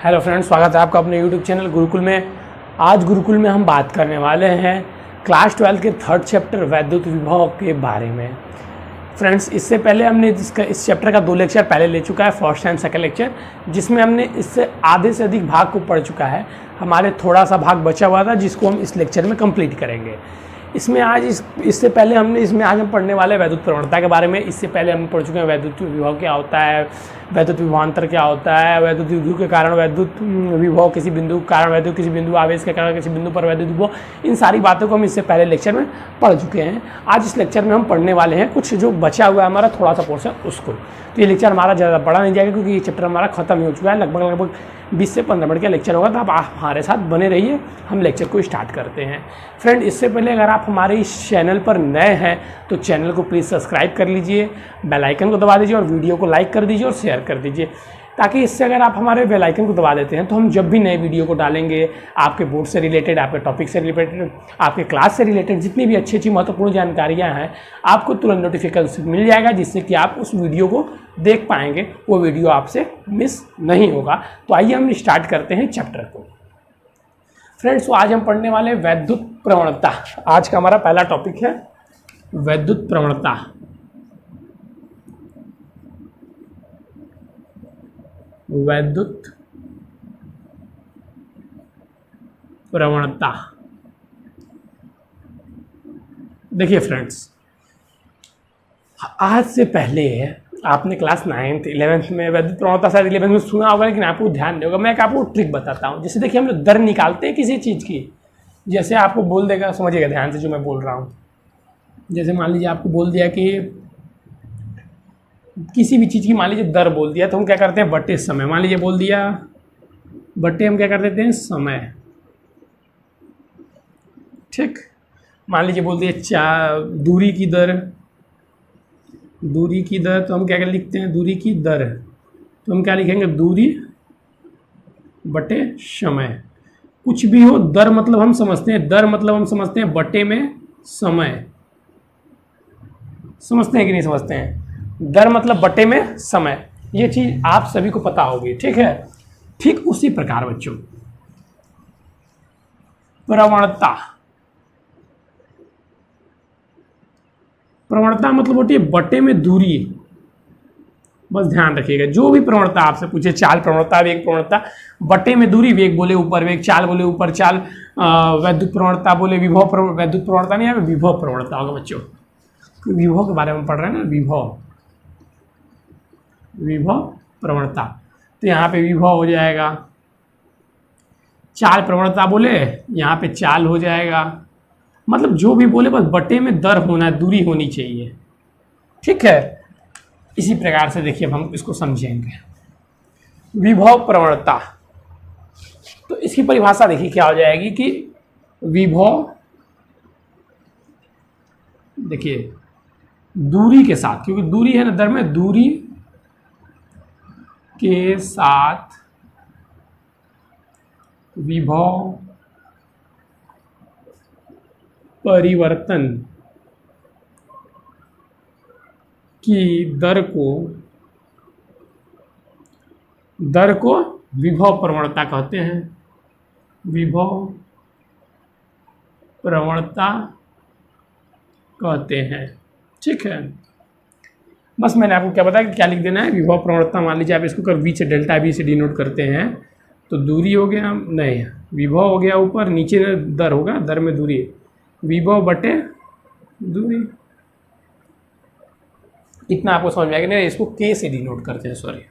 Hello friends, स्वागत है आपका अपने यूट्यूब चैनल गुरुकुल में। आज गुरुकुल में हम बात करने वाले हैं क्लास 12 के थर्ड चैप्टर वैद्युत विभव के बारे में। फ्रेंड्स, इससे पहले हमने इस चैप्टर का 2 लेक्चर पहले ले चुका है, फर्स्ट एंड सेकंड लेक्चर, जिसमें हमने इससे आधे से अधिक भाग को पढ़ चुका है। हमारे थोड़ा सा भाग बचा हुआ था जिसको हम इस लेक्चर में कंप्लीट करेंगे। इसमें आज इससे पहले आज हम पढ़ने वाले वैद्युत प्रवणता के बारे में। इससे पहले हम पढ़ चुके हैं वैद्युत विभव क्या होता है, वैद्युत विभवांतर क्या होता है, वैद्युत विभव के कारण वैद्युत विभव किसी बिंदु कारण वैद्युत किसी बिंदु आवेश के कारण किसी बिंदु पर वैद्युत विभव, इन सारी बातों को हम इससे पहले लेक्चर में पढ़ चुके हैं। आज इस लेक्चर में हम पढ़ने वाले हैं कुछ जो बचा हुआ है हमारा थोड़ा सा पोर्शन उसको। तो ये लेक्चर हमारा ज़्यादा बड़ा नहीं जाएगा क्योंकि ये चैप्टर हमारा खत्म ही हो चुका है। लगभग 20 से 15 मिनट का लेक्चर होगा, तो आप हमारे साथ बने रहिए। हम लेक्चर को स्टार्ट करते हैं। फ्रेंड, इससे पहले अगर आप हमारे इस चैनल पर नए हैं तो चैनल को प्लीज़ सब्सक्राइब कर लीजिए, बेल आइकन को दबा दीजिए और वीडियो को लाइक कर दीजिए और शेयर कर दीजिए, ताकि इससे अगर आप हमारे बेल आइकन को दबा देते हैं तो हम जब भी नए वीडियो को डालेंगे, आपके बोर्ड से रिलेटेड, आपके टॉपिक से रिलेटेड, आपके क्लास से रिलेटेड जितनी भी अच्छी अच्छी महत्वपूर्ण जानकारियाँ हैं, आपको तुरंत नोटिफिकेशन मिल जाएगा, जिससे कि आप उस वीडियो को देख पाएंगे। वो वीडियो आपसे मिस नहीं होगा। तो आइए हम स्टार्ट करते हैं चैप्टर को। फ्रेंड्स, तो आज हम पढ़ने वाले वैद्युत प्रवणता। आज का हमारा पहला टॉपिक है वैद्युत प्रवणता। वैद्युत प्रवणता। देखिए फ्रेंड्स, आज से पहले आपने क्लास 9th 11th में वैद्युत प्रवणता शायद 11th में सुना होगा, लेकिन आपको ध्यान नहीं होगा। मैं आपको ट्रिक बताता हूँ। जैसे देखिए, हम लोग दर निकालते हैं किसी चीज़ की। जैसे आपको बोल देगा, समझिएगा ध्यान से जो मैं बोल रहा हूँ। जैसे मान लीजिए आपको बोल दिया कि किसी भी चीज़ की मान लीजिए दर बोल दिया, तो हम क्या करते हैं बटे समय। मान लीजिए बोल दिया बटे, हम क्या कर देते हैं समय। ठीक, मान लीजिए बोल दिया दूरी की दर, दूरी की दर, तो हम क्या लिखते हैं दूरी की दर, तो हम क्या लिखेंगे दूरी बटे समय। कुछ भी हो, दर मतलब हम समझते हैं, दर मतलब हम समझते हैं बटे में समय। समझते हैं कि नहीं समझते हैं? दर मतलब बटे में समय। ये चीज आप सभी को पता होगी, ठीक है। ठीक उसी प्रकार बच्चों, प्रवणता। प्रवणता मतलब होती है बटे में दूरी। बस ध्यान रखिएगा, जो भी प्रवणता आपसे पूछे, चाल प्रवणता, वेग प्रवणता, बटे में दूरी, वेग बोले ऊपर वेग, चाल बोले ऊपर चाल, वैद्युत प्रवणता बोले विभव वैद्युत प्रवणता नहीं, यहाँ पे विभव प्रवणता होगा बच्चों। विभव के बारे में पढ़ रहे हैं ना, विभव प्रवणता। तो यहाँ पे विभव हो जाएगा। चाल प्रवणता बोले, यहाँ पे चाल हो जाएगा। मतलब जो भी बोले, बस बटे में दर होना, दूरी होनी चाहिए, ठीक है। इसी प्रकार से देखिए, अब हम इसको समझेंगे। विभव प्रवणता, तो इसकी परिभाषा देखिए क्या हो जाएगी कि विभव, देखिए दूरी के साथ, क्योंकि दूरी है ना दर में, दूरी के साथ विभव परिवर्तन की दर को विभव प्रवणता कहते हैं। विभव प्रवणता कहते हैं, ठीक है। बस मैंने आपको क्या बताया कि क्या लिख देना है, विभव प्रवणता। मान लीजिए आप इसको कर वी से, डेल्टा वी से डिनोट करते हैं, तो दूरी हो गया, नहीं विभव हो गया ऊपर, नीचे दर होगा, दर में दूरी, विभव बटे दूरी। इतना आपको समझ में आएगा। नहीं, इसको के से डिनोट करते हैं, सॉरी,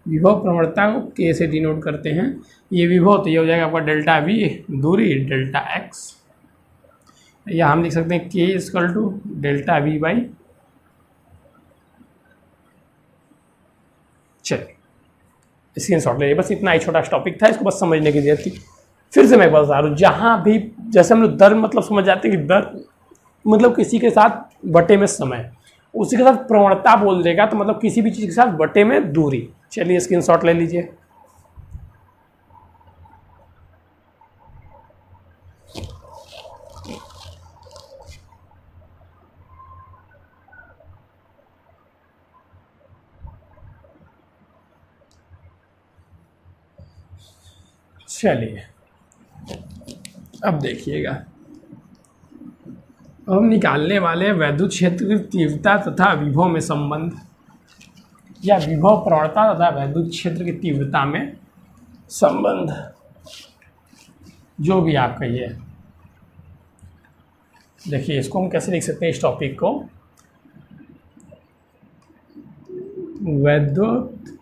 विभव प्रवणता को के से डिनोट करते हैं। ये विभव, तो ये हो जाएगा आपका डेल्टा वी, दूरी डेल्टा एक्स, या हम लिख सकते हैं के equal to delta V by. चलिए स्क्रीनशॉट ले लीजिए। बस इतना ही छोटा टॉपिक था, इसको बस समझने की जरूरत थी। फिर से मैं बता रहा हूँ, जहाँ भी जैसे हम लोग दर मतलब समझ जाते हैं कि दर मतलब किसी के साथ बटे में समय, उसी के साथ प्रवणता बोल देगा तो मतलब किसी भी चीज़ के साथ बटे में दूरी। चलिए स्क्रीनशॉट ले लीजिए। चलिए अब देखिएगा, हम निकालने वाले हैं वैद्युत क्षेत्र की तीव्रता तथा विभव में संबंध, या विभव प्रवणता तथा वैद्युत क्षेत्र की तीव्रता में संबंध, जो भी आप कहिए। देखिए इसको हम कैसे लिख सकते हैं, इस टॉपिक को वैद्युत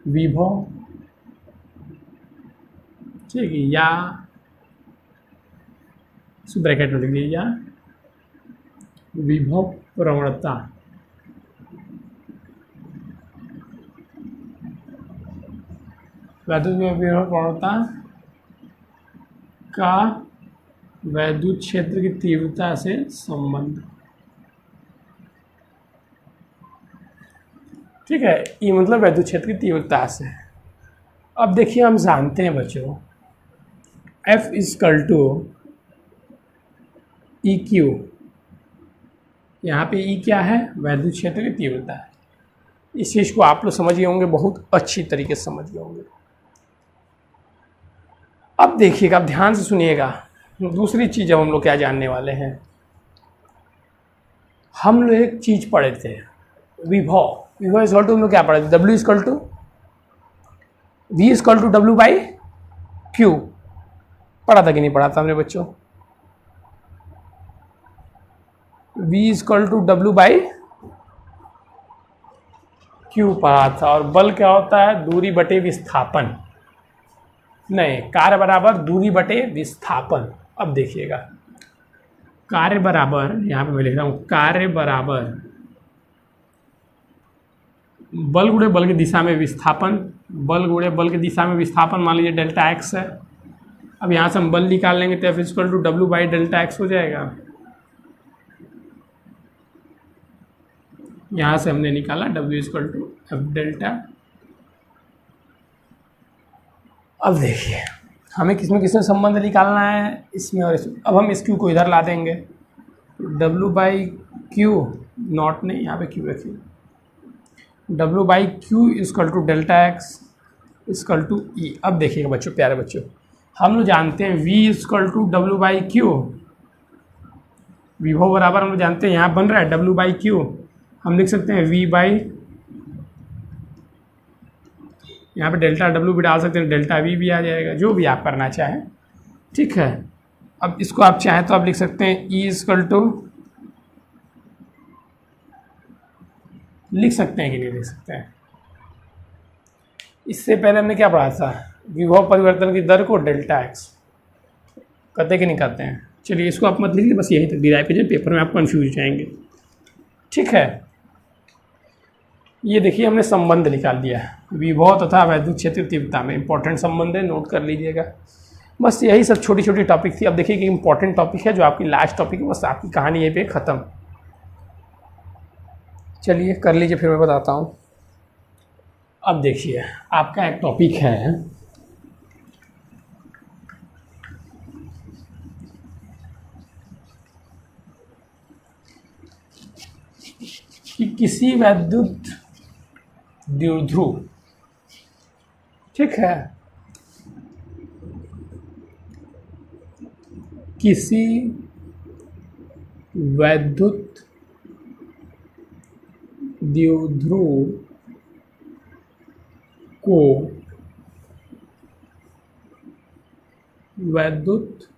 विभव, ठीक है, या ब्रैकेट में लिख लीजिए, या विभव प्रवणता वैद्युत विभव प्रवणता का वैद्युत क्षेत्र की तीव्रता से संबंध। ठीक है, ये मतलब वैद्युत क्षेत्र की तीव्रता से। अब देखिए हम जानते हैं बच्चों F equal to E Q, यहाँ पे E क्या है, वैद्युत क्षेत्र की तीव्रता है। इस चीज़ को आप लोग समझ गए होंगे, बहुत अच्छी तरीके से समझ गए होंगे। अब देखिएगा, अब ध्यान से सुनिएगा, दूसरी चीज़ अब हम लोग क्या जानने वाले हैं। हम लोग एक चीज़ पढ़े थे, विभव। विभव इजकल टू हम लोग क्या पढ़े थे, W equal to V equal to W by Q। पढ़ा था कि नहीं पढ़ा था हमने बच्चों, V equal to W by Q पढ़ा था। और बल क्या होता है, दूरी बटे विस्थापन, नहीं, कार्य बराबर दूरी बटे विस्थापन। अब देखिएगा, कार्य बराबर, यहाँ पे मैं लिख रहा हूँ, कार्य बराबर बल गुणे बल की दिशा में विस्थापन, बल गुणे बल की दिशा में विस्थापन, मान लीजिए डेल्टा एक्स है। अब यहाँ से हम बल निकाल लेंगे तो F equal to W by delta X हो जाएगा। यहाँ से हमने निकाला W equal to F delta. अब देखिए हमें किसमें संबंध निकालना है, इसमें और इसमें। अब हम इस Q को इधर ला देंगे, W बाई Q, नॉट नहीं, यहाँ पे Q रखिए, W by Q equal to delta X equal to E। अब देखिएगा बच्चों, प्यारे बच्चों, हम लोग जानते हैं V equal to W by Q, विभव बराबर हम लोग जानते हैं, यहाँ बन रहा है W बाई Q, हम लिख सकते हैं V बाई, यहाँ पे डेल्टा W भी डाल सकते हैं, डेल्टा V भी आ जाएगा, जो भी आप करना चाहें। ठीक है, अब इसको आप चाहें तो आप लिख सकते हैं E इक्वल टू, लिख सकते हैं कि नहीं लिख सकते हैं। इससे पहले हमने क्या पढ़ा था, विभव परिवर्तन की दर को डेल्टा एक्स कहते कि नहीं कहते हैं। चलिए इसको आप मत लिखिए, बस यहीं तक डिराइव कीजिए, पेपर में आप कंफ्यूज हो जाएंगे। ठीक है, ये देखिए हमने संबंध निकाल दिया है, विभव तथा वैद्युत क्षेत्र तीव्रता में। इंपॉर्टेंट संबंध है, नोट कर लीजिएगा। बस यही सब छोटी छोटी टॉपिक थी। अब देखिए कि इंपॉर्टेंट टॉपिक है, जो आपकी लास्ट टॉपिक है, बस आपकी कहानी यहीं पे ख़त्म। चलिए कर लीजिए, फिर मैं बताता हूँ। अब देखिए आपका एक टॉपिक है कि किसी वैद्युत द्विध्रुव, ठीक है, किसी वैद्युत द्विध्रुव को वैद्युत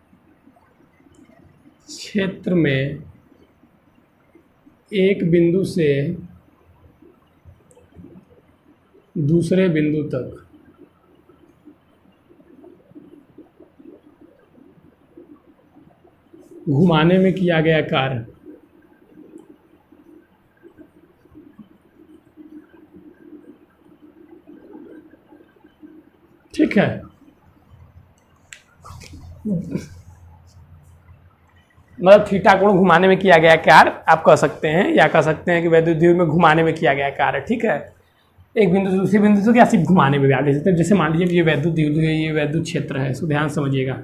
क्षेत्र में एक बिंदु से दूसरे बिंदु तक घुमाने में किया गया कार्य ठीक है। मतलब थीटा कोण घुमाने में किया गया कार्य आप कह सकते हैं, या कह सकते हैं कि वैद्युत द्विध्रुव में घुमाने में किया गया कार्य। ठीक है, एक बिंदु से दूसरे बिंदु तक, या सिर्फ घुमाने में भी आप ले सकते हैं। जैसे मान लीजिए ये वैद्युत द्विध्रुव है, ये वैद्युत क्षेत्र है, इसको ध्यान समझिएगा।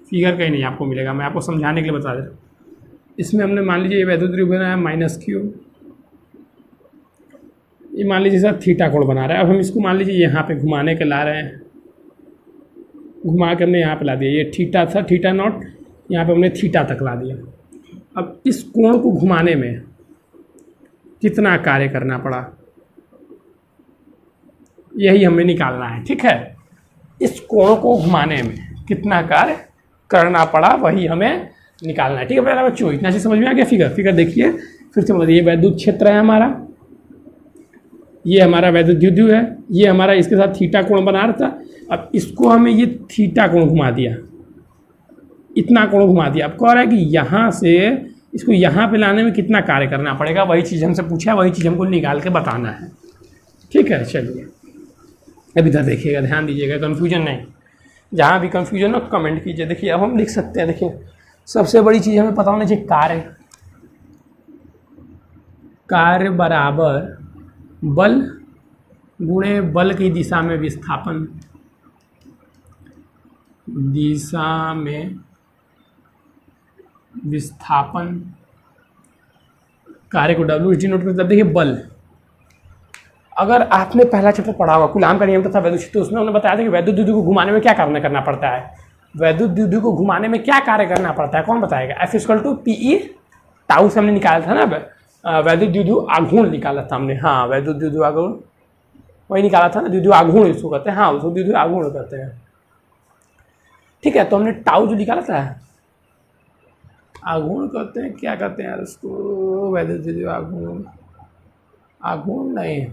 फिगर कहीं नहीं आपको मिलेगा, मैं आपको समझाने के लिए बता दे रहा हूँ। इसमें हमने मान लीजिए ये वैद्युत द्विध्रुव बना है -q, ये मान लीजिए सर थीटा कोण बना रहा है। अब हम इसको मान लीजिए यहाँ पे घुमाने के ला रहे हैं, घुमा के हमने यहाँ पे ला दिया, ये थीटा था, थीटा नॉट, यहाँ पे हमने थीटा तक ला दिया। अब इस कोण को घुमाने में कितना कार्य करना पड़ा, यही हमें निकालना है। ठीक है, इस कोण को घुमाने में कितना कार्य करना पड़ा वही हमें निकालना है। ठीक है पहले बच्चों, इतना चीज समझ में आ गया। फिगर देखिए फिर से, मतलब ये वैद्युत क्षेत्र है हमारा, ये हमारा वैद्युत द्विध्रुव है, ये हमारा इसके साथ थीटा कोण बना रहा था। अब इसको हमें ये थीटा कोण घुमा दिया, इतना कोण घुमा दिया। अब कह रहा है कि यहाँ से इसको यहाँ पे लाने में कितना कार्य करना पड़ेगा, वही चीज़ हमसे पूछा है, वही चीज़ हमको निकाल के बताना है। ठीक है चलिए, अब इधर देखिएगा, ध्यान दीजिएगा, कन्फ्यूजन नहीं, जहाँ भी कन्फ्यूजन हो कमेंट कीजिए। देखिए अब हम लिख सकते हैं, देखिए सबसे बड़ी चीज़ हमें पता होना चाहिए, कार्य बराबर बल गुणे बल की दिशा में विस्थापन, दिशा में विस्थापन, कार्य को डब्ल्यू डिनोट करता है। देखिए बल, अगर आपने पहला चैप्टर पढ़ा होगा, कूलाम का नियम था वैद्युत क्षेत्र, उसमें उन्होंने बताया था कि वैद्युत द्विध्रुव को घुमाने में क्या कार्य करना पड़ता है, वैद्युत द्विध्रुव को घुमाने में क्या कार्य करना पड़ता है, कौन बताएगा। F = PE टाउ से हमने निकाला था ना, वैद्युत द्विध्रुव आघूर्ण निकाला था हमने। हाँ वैद्युत द्विध्रुव आघूर्ण वही निकाला था ना, द्विध्रुव आघूर्ण इसको कहते हैं। हाँ उसको द्विध्रुव आघूर्ण कहते हैं। ठीक है, तो हमने टाउ जो निकाला था, आघूर्ण कहते हैं, क्या कहते हैं यार उसको, वैद्युत द्विध्रुव आघूर्ण, आघूर्ण नहीं,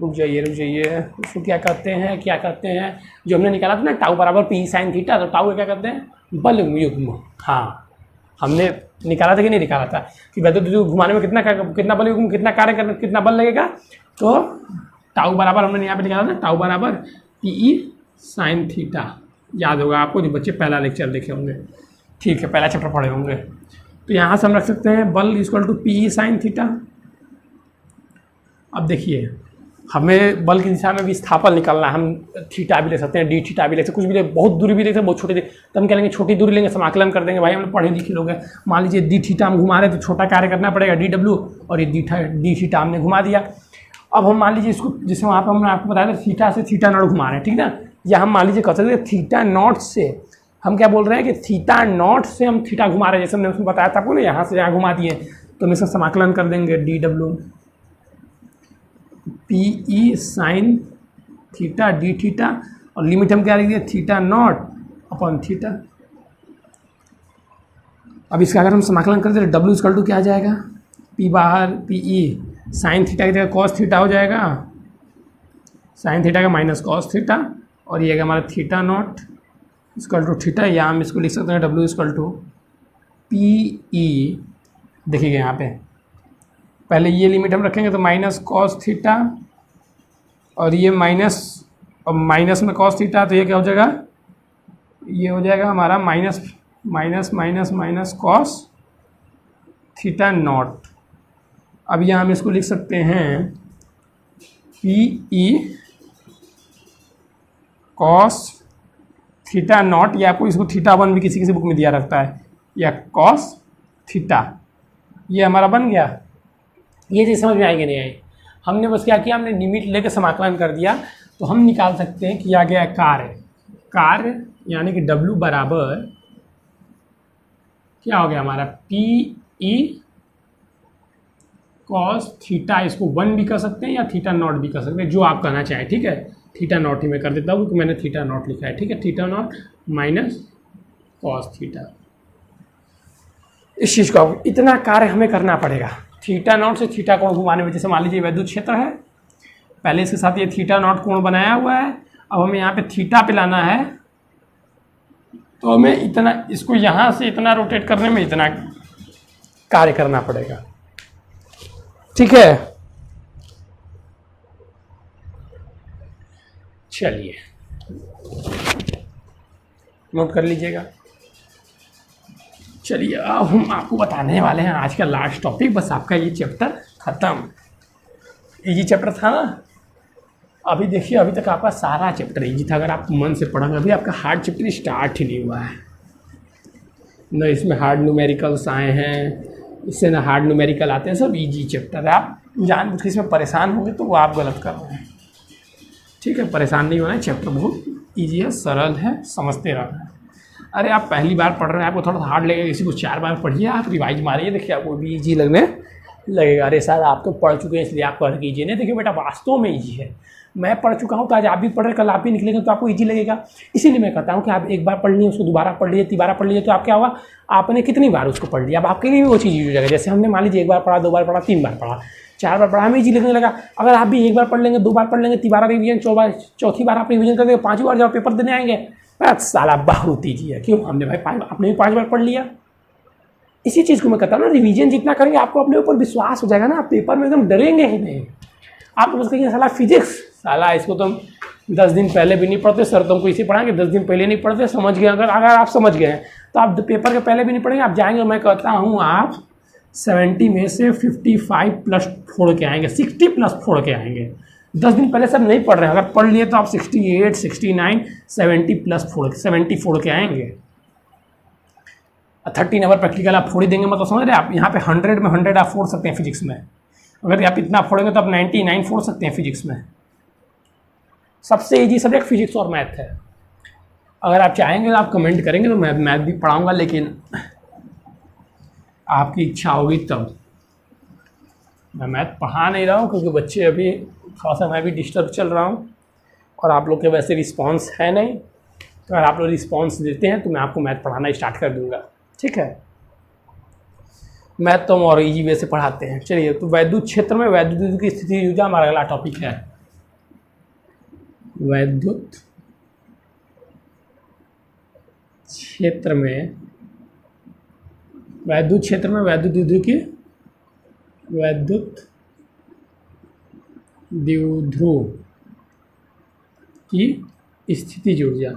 रुक जाइए, उसको क्या कहते हैं, जो हमने निकाला था ना टाउ बराबर पी साइन थीटा, तो टाउ क्या कहते हैं, बल युग्म। हाँ हमने निकाला था कि नहीं निकाला था कि वैद्युत द्विध्रुव घुमाने में कितना बल युग्म, कितना कार्य करना, कितना बल लगेगा। तो टाउ बराबर हमने यहाँ पे निकाला था, टाउ बराबर पी साइन थीटा, याद होगा आपको जो बच्चे पहला लेक्चर देखे होंगे। ठीक है, पहला चैप्टर पढ़े होंगे। तो यहाँ से हम रख सकते हैं बल = पी साइन थीटा। अब देखिए हमें बल की दिशा में विस्थापन निकालना है, हम थीटा भी ले सकते हैं, डी थीटा भी ले सकते हैं, कुछ भी ले, बहुत दूरी भी ले सकते हैं, बहुत छोटी दूरी, तो हम क्या लेंगे, छोटी दूरी लेंगे, समाकलन कर देंगे। भाई हम पढ़े लिखे लोग हैं, मान लीजिए डी थीटा हम घुमा रहे हैं तो छोटा कार्य करना पड़ेगा DW, और ये डी थीटा हमने घुमा दिया। अब हम मान लीजिए इसको, जैसे वहाँ पर हमने आपको बताया था थीटा से थीटा नॉट घुमा रहे हैं, ठीक ना, या हम मान लीजिए कह सकते हैं थीटा नॉट से, हम क्या बोल रहे हैं कि थीटा नॉट से हम थीटा घुमा रहे हैं, जैसे हमने उसमें बताया था आपको ना, यहाँ से यहाँ घुमा दिए, तो हम इसका समाकलन कर देंगे DW PE sine theta D theta, और लिमिट हम क्या लिख दिए, थीटा नॉट अपॉन थीटा। अब इसका अगर हम समाकलन करते हैं W = क्या आ जाएगा, P बाहर PE साइन थीटा की जगह कॉस थीटा हो जाएगा, साइन थीटा का माइनस कॉस थीटा, और ये हमारा थीटा नॉट = थीटा, या हम इसको लिख सकते हैं W = PE। देखिएगा यहाँ पे पहले ये लिमिट हम रखेंगे तो माइनस कॉस थीटा, और ये माइनस, और माइनस में कॉस थीटा, तो ये क्या हो जाएगा, ये हो जाएगा हमारा minus minus minus minus cos theta naught. अब यहाँ हम इसको लिख सकते हैं PE कॉस थीटा नॉट, या आपको इसको θ1 भी किसी बुक में दिया रहता है, या कॉस थीटा, ये हमारा बन गया। ये चीज़ समझ में आएगी नहीं आई, हमने बस क्या किया, हमने लिमिट लेकर समाकलन कर दिया, तो हम निकाल सकते हैं किया गया कार्य यानी कि W बराबर क्या हो गया हमारा, PE कॉस थीटा, इसको 1 भी कर सकते हैं या थीटा नॉट भी कर सकते हैं, जो आप कहना चाहें। ठीक है, थीटा नॉट ही मैं कर देता हूँ क्योंकि मैंने थीटा नॉट लिखा है। ठीक है, theta naught minus cos theta, इस चीज़ को इतना कार्य हमें करना पड़ेगा थीटा नॉट से थीटा कोण घुमाने में। जैसे मान लीजिए वैद्युत क्षेत्र है, पहले इसके साथ ये थीटा नॉट कोण बनाया हुआ है, अब हमें यहाँ पे थीटा पे लाना है, तो हमें इतना, इसको यहाँ से इतना रोटेट करने में इतना कार्य करना पड़ेगा। ठीक है, चलिए नोट कर लीजिएगा। चलिए अब हम आपको बताने वाले हैं आज का लास्ट टॉपिक, बस आपका ये चैप्टर खत्म। इजी चैप्टर था ना, अभी देखिए अभी तक आपका सारा चैप्टर इजी था, अगर आप मन से पढ़ोगे। अभी आपका हार्ड चैप्टर स्टार्ट ही नहीं हुआ है, न इसमें हार्ड न्यूमेरिकल्स आए हैं, इससे ना हार्ड न्यूमेरिकल आते हैं, सब इजी चैप्टर है। आप जानबूझ के इसमें परेशान होंगे तो वो आप गलत कर रहे हैं। ठीक है, परेशान नहीं होना है, चैप्टर बहुत ईजी है, सरल है, समझते रहना है। अरे आप पहली बार पढ़ रहे हैं, आपको थोड़ा सा हार्ड लगेगा, इसी को 4 बार पढ़िए, आप रिवाइज मारिए, देखिए आपको भी ईजी लगने लगेगा। अरे सर आप तो पढ़ चुके हैं इसलिए आप पढ़ कीजिए, नहीं देखिए बेटा वास्तव में ईजी है। मैं पढ़ चुका हूँ तो आज आप भी पढ़ रहे, कल आप भी निकलेंगे तो आपको ईजी लगेगा। इसीलिए मैं कहता हूँ कि आप एक बार पढ़ लिए, उसको दोबारा पढ़ लिए, 3 बार पढ़ लिए, तो आप क्या होगा, आपने कितनी बार उसको पढ़ लिया, अब आपके लिए भी वो चीज़ ईजी हो जाएगा। जैसे हमने मान लीजिए 1 बार पढ़ा, 2 बार पढ़ा, 3 बार पढ़ा, 4 बार पढ़ा, हमें ईजी लगने लगा। अगर आप भी 1 बार पढ़ लेंगे, 2 बार पढ़ लेंगे, 3 बार रिवीजन, चौथी बार आप रिवीजन कर देंगे, 5वीं बार जब पेपर देने आएंगे, साला बहुत ईजी है। क्यों, हमने भाई आपने भी 5 बार पढ़ लिया। इसी चीज़ को मैं कहता हूँ ना, रिवीजन जितना करेंगे आपको अपने ऊपर विश्वास हो जाएगा ना, आप पेपर में एकदम डरेंगे ही नहीं। आप बस कहेंगे साला फिजिक्स, साला इसको तुम 10 दिन पहले भी नहीं पढ़ते, सर तुमको इसे पढ़ाएंगे, 10 दिन पहले नहीं पढ़ते, समझ गए। अगर आप समझ गए हैं तो आप पेपर के पहले भी नहीं पढ़ेंगे, आप जाएंगे, मैं कहता हूँ आप 70 में से 55 प्लस फोड़ के आएंगे, 60 प्लस फोड़ के आएंगे। 10 दिन पहले सब नहीं पढ़ रहे हैं, अगर पढ़ लिए तो आप 68, 69, 70 प्लस 70 फोड़ के आएंगे। 13 आवर प्रैक्टिकल आप फोड़ ही देंगे, मतलब समझ रहे हैं आप, यहाँ पे 100 में 100 आप फोड़ सकते हैं फिजिक्स में। अगर आप इतना फोड़ेंगे तो आप 99 फोड़ सकते हैं फिजिक्स में। सबसे ईजी सब्जेक्ट फिजिक्स और मैथ है। अगर आप चाहेंगे तो आप कमेंट करेंगे तो मैं मैथ भी पढ़ाऊँगा, लेकिन आपकी इच्छा होगी तब। मैं मैथ पढ़ा नहीं रहा हूँ क्योंकि बच्चे अभी थोड़ा सा, मैं भी डिस्टर्ब चल रहा हूँ और आप लोग के वैसे रिस्पांस है नहीं। तो अगर आप लोग रिस्पांस देते हैं तो मैं आपको मैथ पढ़ाना स्टार्ट कर दूँगा, ठीक है। मैथ तो हम और ईजी वे से पढ़ाते हैं। चलिए, तो वैद्युत क्षेत्र में वैद्युत की स्थिति ऊर्जा हमारा अगला टॉपिक है। वैद्युत क्षेत्र में वैद्युत द्विध्रुव की स्थितिज ऊर्जा।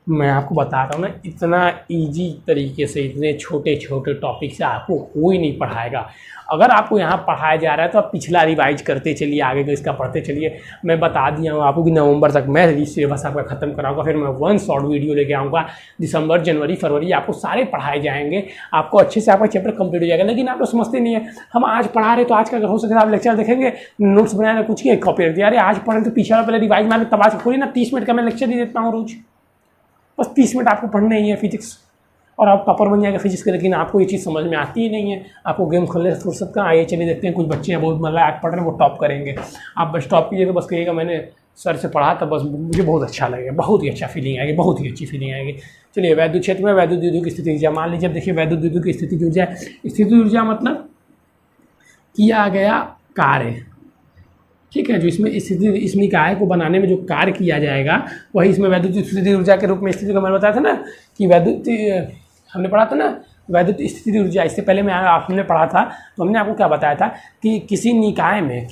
मैं आपको बता रहा हूँ ना, इतना इजी तरीके से, इतने छोटे छोटे टॉपिक से आपको कोई नहीं पढ़ाएगा। अगर आपको यहाँ पढ़ाया जा रहा है तो आप पिछला रिवाइज करते चलिए, आगे का इसका पढ़ते चलिए। मैं बता दिया हूँ आपको कि नवंबर तक मैं सिलेबस आपका ख़त्म कराऊंगा, फिर मैं 1 शॉर्ट वीडियो लेके आऊँगा। दिसंबर, जनवरी, फरवरी आपको सारे पढ़ाए जाएंगे, आपको अच्छे से आपका चैप्टर कंप्लीट हो जाएगा। लेकिन आप लोग समझते नहीं है, हम आज पढ़ा रहे तो आज का अगर हो सके आप लेक्चर देखेंगे, नोट्स बनाने कुछ नहीं, कॉपी रख दिया। अरे आज पढ़ें तो पिछला पहले रिवाइज मारे, तब आज थोड़ी ना 30 मिनट का मैं लेक्चर दे देता हूँ रोज़। बस 30 मिनट आपको पढ़ना ही है फिजिक्स और आप टॉपर बन जाएगा फिजिक्स के। लेकिन आपको ये चीज़ समझ में आती ही नहीं है, आपको गेम खोलने से फुर्सत का। आइए चलिए देखते हैं, कुछ बच्चे हैं बहुत मतलब आज पढ़ रहे हैं, वो टॉप करेंगे। आप बस टॉप कीजिए तो बस कहिएगा मैंने सर से पढ़ा था, बस मुझे बहुत अच्छा लगेगा, बहुत ही अच्छा फीलिंग आएगी, बहुत ही अच्छी फीलिंग आएगी। चलिए, वैद्युत क्षेत्र में वैद्युत द्विध्रुव की स्थिति ऊर्जा। मान लीजिए, अब देखिए वैद्युत द्विध्रुव की स्थिति ऊर्जा, स्थिति ऊर्जा मतलब किया गया कार्य, ठीक है। जो इसमें स्थिति, इस निकाय को बनाने में जो कार्य किया जाएगा वही इसमें वैद्युत स्थिति ऊर्जा के रूप में स्थिति को मैंने बताया था ना कि वैद्युत, हमने पढ़ा था ना वैद्युत स्थिति ऊर्जा। इससे पहले मैं हमने पढ़ा था, तो हमने आपको क्या बताया था कि किसी निकाय में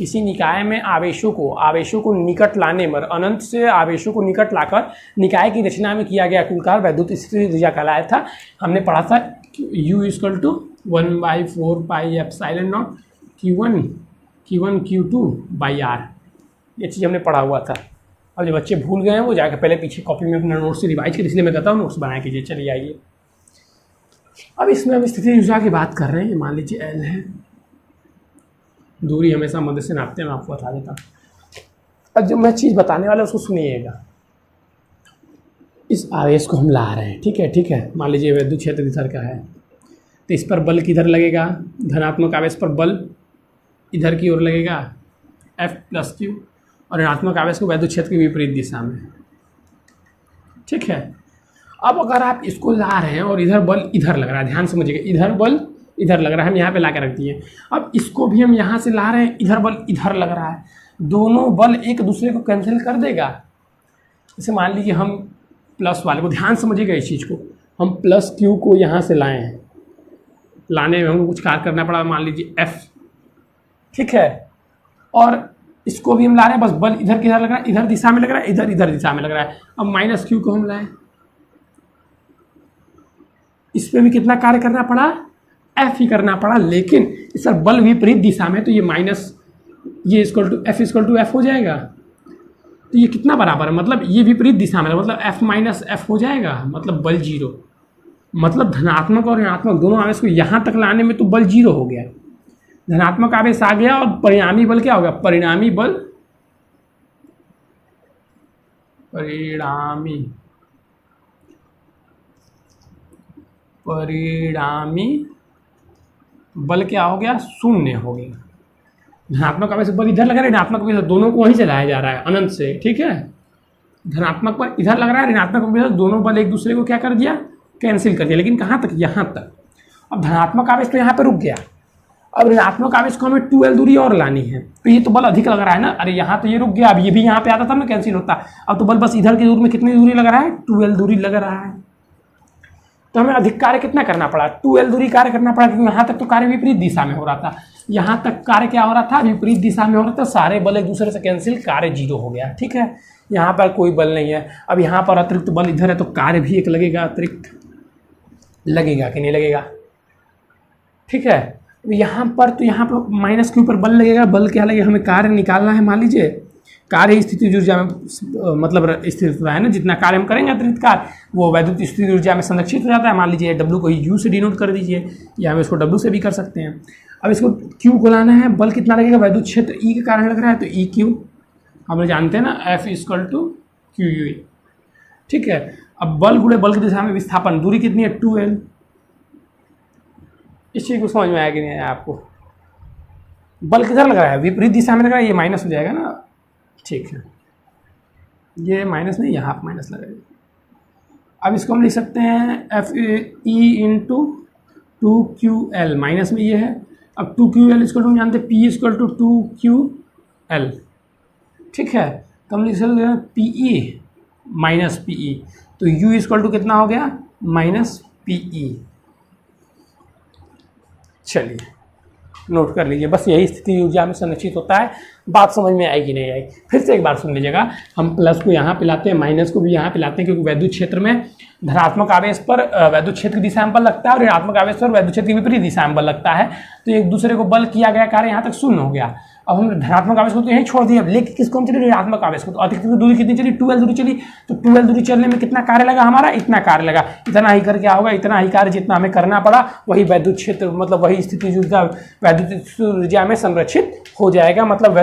आवेशों को निकट लाने में, अनंत से आवेशों को निकट लाकर निकाय की रचना में किया गया कुल कार्य वैद्युत स्थिति ऊर्जा कहलाया था। हमने पढ़ा था U = 1/4 pi epsilon not Q1 Q2/R, ये चीज़ हमने पढ़ा हुआ था। अब जो बच्चे भूल गए हैं वो जाकर पहले पीछे कॉपी में अपना नोट्स से रिवाइज करिए, इसलिए मैं कहता हूँ नोट्स बना कीजिए। चलिए आइए, अब इसमें हम स्थिति ऊर्जा की बात कर रहे हैं। मान लीजिए L है, दूरी हमेशा मध्य से नापते हैं, मैं आपको बता देता हूँ। अब जो मैं चीज़ बताने वाला उसको सुनिएगा। इस आवेश को हम ला रहे हैं, ठीक है। मान लीजिए वैद्युत क्षेत्र इधर का है, तो इस पर बल किधर लगेगा, धनात्मक आवेश पर बल इधर की ओर लगेगा F+Q, और ऋणात्मक आवेश को वैद्युत क्षेत्र की विपरीत दिशा में, ठीक है। अब अगर आप इसको ला रहे हैं और इधर बल इधर लग रहा है, ध्यान समझिएगा, इधर बल इधर लग रहा है, हम यहाँ पे ला के रख दिए। अब इसको भी हम यहाँ से ला रहे हैं, इधर बल इधर लग रहा है, दोनों बल एक दूसरे को कैंसिल कर देगा। जैसे मान लीजिए हम प्लस वाले को, ध्यान समझिएगा इस चीज़ को, हम +Q को यहाँ से लाए हैं, लाने में हमको कुछ कार्य करना पड़ा, मान लीजिए F, ठीक है। और इसको भी हम ला रहे हैं, बस बल इधर किधर लग रहा है, इधर दिशा में लग रहा है, इधर दिशा में लग रहा है। अब -Q को हम लाए, इस पर भी कितना कार्य करना पड़ा, F ही करना पड़ा, लेकिन इस पर बल विपरीत दिशा में, तो ये F हो जाएगा। तो ये कितना बराबर है, मतलब ये विपरीत दिशा में, मतलब F - F हो जाएगा, मतलब बल 0। मतलब धनात्मक और ऋणात्मक दोनों आवेश को यहाँ तक लाने में तो बल 0 हो गया। धनात्मक आवेश आ गया और परिणामी बल क्या होगा, परिणामी बल क्या हो गया, शून्य हो गया। धनात्मक आवेश बल इधर लगा रहा है, ऋणात्मक आवेश दोनों को वहीं से लाया जा रहा है अनंत से, ठीक है। धनात्मक पर इधर लग रहा है, ऋणात्मक आवेश दोनों बल एक दूसरे को क्या कर दिया, कैंसिल कर दिया, लेकिन कहाँ तक, यहाँ तक। अब धनात्मक आवेश तो यहाँ पर रुक गया, अब ऋणात्मक आवेश को हमें 2L दूरी और लानी है, तो ये तो बल अधिक लग रहा है ना, अरे यहाँ तो ये रुक गया, अब ये भी यहाँ पे आता था ना, कैंसिल होता। अब तो बल बस इधर की दूरी में कितनी दूरी लग रहा है, 2L दूरी लग रहा है। तो हमें अधिक कार्य कितना करना पड़ा, 2L दूरी कार्य करना पड़ा, क्योंकि यहाँ तक तो कार्य विपरीत दिशा में हो रहा था, यहाँ तक कार्य क्या हो रहा था, विपरीत दिशा में हो रहा था। सारे बल एक दूसरे से कैंसिल, कार्य 0 हो गया, ठीक है। यहाँ पर कोई बल नहीं है। अब यहाँ पर अतिरिक्त बल इधर है, तो कार्य भी एक लगेगा, अतिरिक्त लगेगा कि नहीं लगेगा, ठीक है। यहाँ पर तो यहाँ पर माइनस के ऊपर बल लगेगा, बल क्या लगेगा, हमें कार्य निकालना है। मान लीजिए कार्य स्थिति ऊर्जा में मतलब स्थिर होता है ना, जितना कार्य हम करेंगे अतिरिक्त कार्य वो वैद्युत स्थिति ऊर्जा में संरक्षित हो जाता है। मान लीजिए W को U से डिनोट कर दीजिए, या हम इसको W से भी कर सकते हैं। अब इसको Q को लाना है, बल कितना लगेगा, वैद्युत क्षेत्र E के कारण लग रहा है, तो EQ हम लोग जानते हैं ना, F = QU, ठीक है। अब बल गुणे बल की दिशा में विस्थापन, दूरी कितनी है, 2L। इस चीज़ को समझ में आया कि नहीं आया आपको, बल किधर लग रहा है, विपरीत दिशा में लग रहा है, ये माइनस हो जाएगा ना, ठीक है। ये माइनस नहीं, यहाँ पर माइनस लगेगा। अब इसको हम लिख सकते हैं FE × 2QL, माइनस में ये है। अब 2QL इसको हम जानते हैं P = 2QL, ठीक है। तो हम लिख सकते हैं PE - PE, तो U = कितना हो गया, -PE। चलिए नोट कर लीजिए, बस यही स्थिति ऊर्जा में संरक्षित होता है। बात समझ में आएगी नहीं आई, फिर से एक बार सुन लीजिएगा। हम प्लस को यहाँ पिलाते हैं, माइनस को भी यहाँ पिलाते हैं, क्योंकि वैद्युत क्षेत्र में धनात्मक आवेश पर वैद्युत क्षेत्र की दिशा में बल लगता है, और ऋणात्मक आवेश पर वैद्युत क्षेत्र की विपरीत दिशा में बल लगता है। तो एक दूसरे को बल किया गया कार्य यहाँ तक शून्य हो गया। अब हम धनात्मक आवेश को तो यहीं छोड़ दिए, लेकिन किसको हम चले, ऋणात्मक आवेश को। तो अधिकतम दूरी कितनी चली, 2L दूरी चली, तो 2L दूरी चलने में कितना कार्य लगा हमारा, इतना कार्य लगा। इतना ही कर क्या होगा, इतना ही कार्य जितना हमें करना पड़ा, वही वैद्युत क्षेत्र मतलब वही स्थिति ऊर्जा वैद्युत ऊर्जा में संरक्षित हो जाएगा। मतलब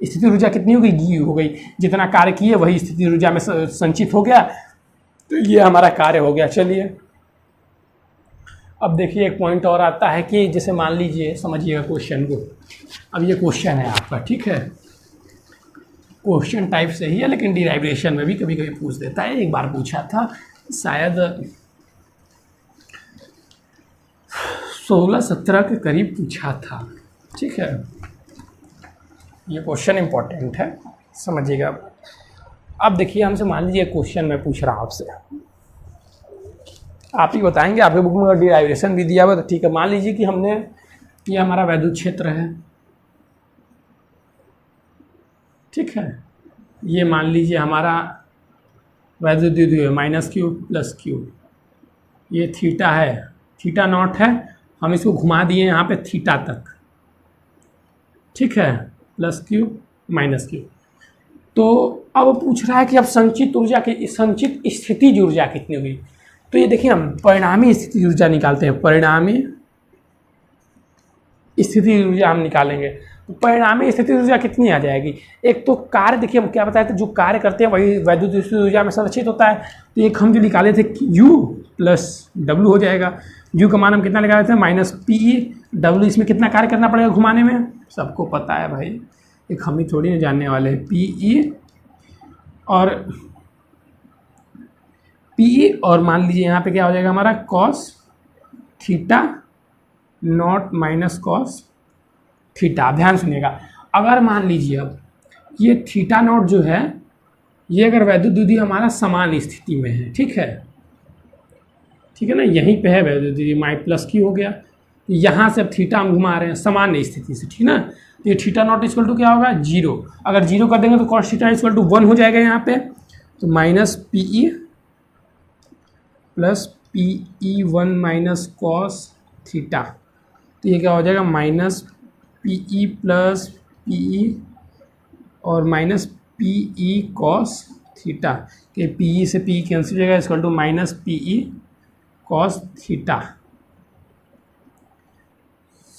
स्थिति ऊर्जा कितनी हो गई, G हो गई। जितना कार्य किए वही स्थिति ऊर्जा में संचित हो गया, तो ये हमारा कार्य हो गया। चलिए अब देखिए एक पॉइंट और आता है कि जैसे मान लीजिए, समझिएगा क्वेश्चन को। अब ये क्वेश्चन है आपका, ठीक है, क्वेश्चन टाइप से ही है, लेकिन डिराइवेशन में भी कभी कभी पूछ देता है। एक बार पूछा था, शायद 16-17 के करीब पूछा था, ठीक है। ये क्वेश्चन इंपॉर्टेंट है, समझिएगा। अब देखिए हमसे मान लीजिए क्वेश्चन मैं पूछ रहा हूँ आपसे, आप ही बताएंगे, आपके बुक में अगर डिराइवेशन भी दिया हुआ तो ठीक है। मान लीजिए कि हमने, ये हमारा वैद्युत क्षेत्र है, ठीक है। ये मान लीजिए हमारा वैद्युत द्विध्रुव है, -Q + Q। ये थीटा है, θ0 है, हम इसको घुमा दिए यहाँ पे थीटा तक, ठीक है, +Q -Q। तो अब पूछ रहा है कि अब संचित ऊर्जा की, संचित स्थितिज ऊर्जा कितनी हुई। तो ये देखिए हम परिणामी स्थिति ऊर्जा निकालते हैं, परिणामी स्थिति ऊर्जा हम निकालेंगे। तो परिणामी स्थिति ऊर्जा कितनी आ जाएगी, एक तो कार्य देखिए हम क्या बताए थे, जो कार्य करते हैं वही वैद्युत स्थिति ऊर्जा में संरक्षित होता है। तो एक हम जो निकाले थे U + W हो जाएगा। U का मान हम कितना निकाले थे, -PE, W इसमें कितना कार्य करना पड़ेगा घुमाने में, सबको पता है भाई, एक हम ही थोड़ी ना जानने वाले हैं। PE और मान लीजिए यहाँ पे क्या हो जाएगा हमारा cos θ0 - cos थीटा। ध्यान सुनिएगा, अगर मान लीजिए अब ये θ0 जो है, ये अगर वैद्युत द्विध्रुव हमारा समान स्थिति में है, ठीक है, ठीक है ना, यहीं पे है वैद्युत द्विध्रुव, +Q हो गया। यहाँ से अब थीटा हम घुमा रहे हैं समान स्थिति से, ठीक ना। तो ये θ0 = क्या होगा, 0। अगर 0 कर देंगे तो cos θ = 1 हो जाएगा यहाँ पे। तो -PE + PE1 - cos थीटा। तो ये क्या हो जाएगा, -PE + PE और -PE cos थीटा, कि PE से PE कैंसिल हो जाएगा, -PE cos थीटा।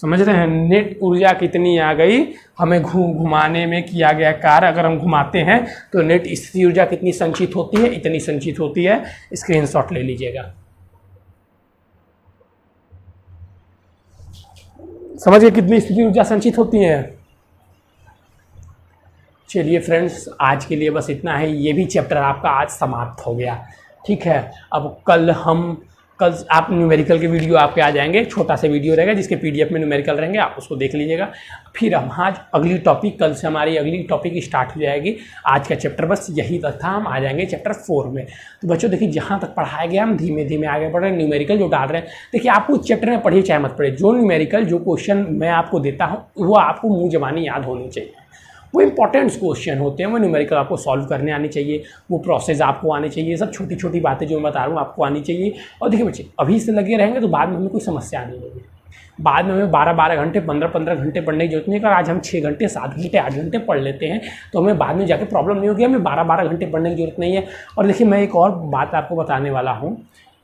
समझ रहे हैं, नेट ऊर्जा कितनी आ गई हमें घुमाने में किया गया कार्य, अगर हम घुमाते हैं तो नेट स्थिति ऊर्जा कितनी संचित होती है, इतनी संचित होती है। स्क्रीनशॉट ले लीजिएगा। समझिए कितनी स्थिति ऊर्जा संचित होती है। चलिए फ्रेंड्स, आज के लिए बस इतना है। ये भी चैप्टर आपका आज समाप्त हो गया, ठीक है। अब कल आप न्यूमेरिकल के वीडियो आपके आ जाएंगे, छोटा सा वीडियो रहेगा जिसके पीडीएफ में न्यूमेरिकल रहेंगे, आप उसको देख लीजिएगा। फिर हम आज अगली टॉपिक, कल से हमारी अगली टॉपिक स्टार्ट हो जाएगी। आज का चैप्टर बस यही तक था, हम आ जाएंगे चैप्टर 4 में। तो बच्चों देखिए, जहाँ तक पढ़ाया गया हम धीमे धीमे आगे बढ़ रहे हैं। न्यूमेरिकल जो डाल रहे हैं, देखिए आपको चैप्टर में पढ़िए चाहे मत पढ़े, जो न्यूमेरिकल जो क्वेश्चन मैं आपको देता हूँ वो आपको मुँह ज़बानी याद होनी चाहिए। वो इंपॉर्टेंट क्वेश्चन होते हैं, वो न्यूमेरिकल आपको सॉल्व करने आनी चाहिए, वो प्रोसेस आपको आनी चाहिए, सब छोटी छोटी बातें जो मैं बता रहा हूँ आपको आनी चाहिए। और देखिए बच्चे, अभी से लगे रहेंगे तो बाद में हमें कोई समस्या नहीं होगी। बाद में हमें 12-12 घंटे 15-15 घंटे पढ़ने की जरूरत नहीं है। अगर आज हम 6 घंटे 7 घंटे 8 घंटे पढ़ लेते हैं तो हमें बाद में जाके प्रॉब्लम नहीं होगी। हमें 12-12 घंटे पढ़ने की जरूरत नहीं है। और देखिए, मैं एक और बात आपको बताने वाला हूँ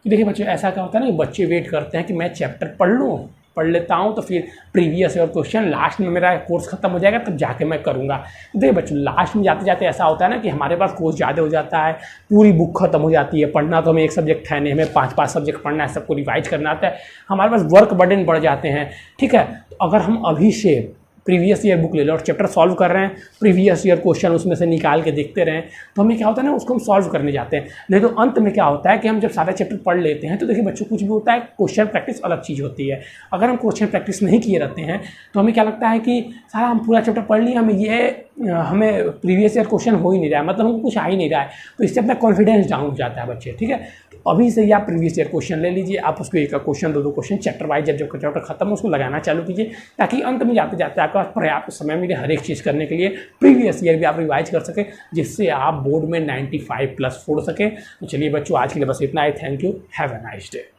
कि देखिए बच्चे, ऐसा क्या होता है ना, बच्चे वेट करते हैं कि मैं चैप्टर पढ़ लेता हूँ तो फिर प्रीवियस ईयर क्वेश्चन लास्ट में मेरा कोर्स खत्म हो जाएगा तब जाके मैं करूँगा। देखिए बच्चों, लास्ट में जाते जाते ऐसा होता है ना कि हमारे पास कोर्स ज़्यादा हो जाता है, पूरी बुक खत्म हो जाती है। पढ़ना तो हमें एक सब्जेक्ट है नहीं, हमें 5-5 सब्जेक्ट पढ़ना है, सबको रिवाइज करना आता है, हमारे पास वर्क बर्डन बढ़ जाते हैं, ठीक है। तो अगर हम अभी से प्रीवियस ईयर बुक ले लो और चैप्टर सॉल्व कर रहे हैं, प्रीवियस ईयर क्वेश्चन उसमें से निकाल के देखते रहें, तो हमें क्या होता है ना, उसको हम सॉल्व करने जाते हैं। नहीं तो अंत में क्या होता है कि हम जब सारा चैप्टर पढ़ लेते हैं तो देखिए बच्चों, कुछ भी होता है, क्वेश्चन प्रैक्टिस अलग चीज़ होती है। अगर हम क्वेश्चन प्रैक्टिस नहीं किए रहते हैं तो हमें क्या लगता है कि सारा हम पूरा चैप्टर पढ़ लिए, हमें प्रीवियस ईयर क्वेश्चन हो ही नहीं रहा है, मतलब हमको कुछ आ ही नहीं रहा है, तो इससे अपना कॉन्फिडेंस डाउन हो जाता है बच्चे, ठीक है। तो अभी से ही आप प्रीवियस ईयर क्वेश्चन ले लीजिए, आप उसको एक क्वेश्चन 2-2 क्वेश्चन चैप्टर वाइज जब चैप्टर खत्म हो उसको लगाना चालू कीजिए, ताकि अंत में जाते जाते आपके पास पर्याप्त समय मिले हर एक चीज़ करने के लिए। प्रीवियस ईयर भी आप रिवाइज कर सकें, जिससे आप बोर्ड में 95+ फोड़ सकें। तो चलिए बच्चों, आज के लिए बस इतना ही। Thank you, have a nice day.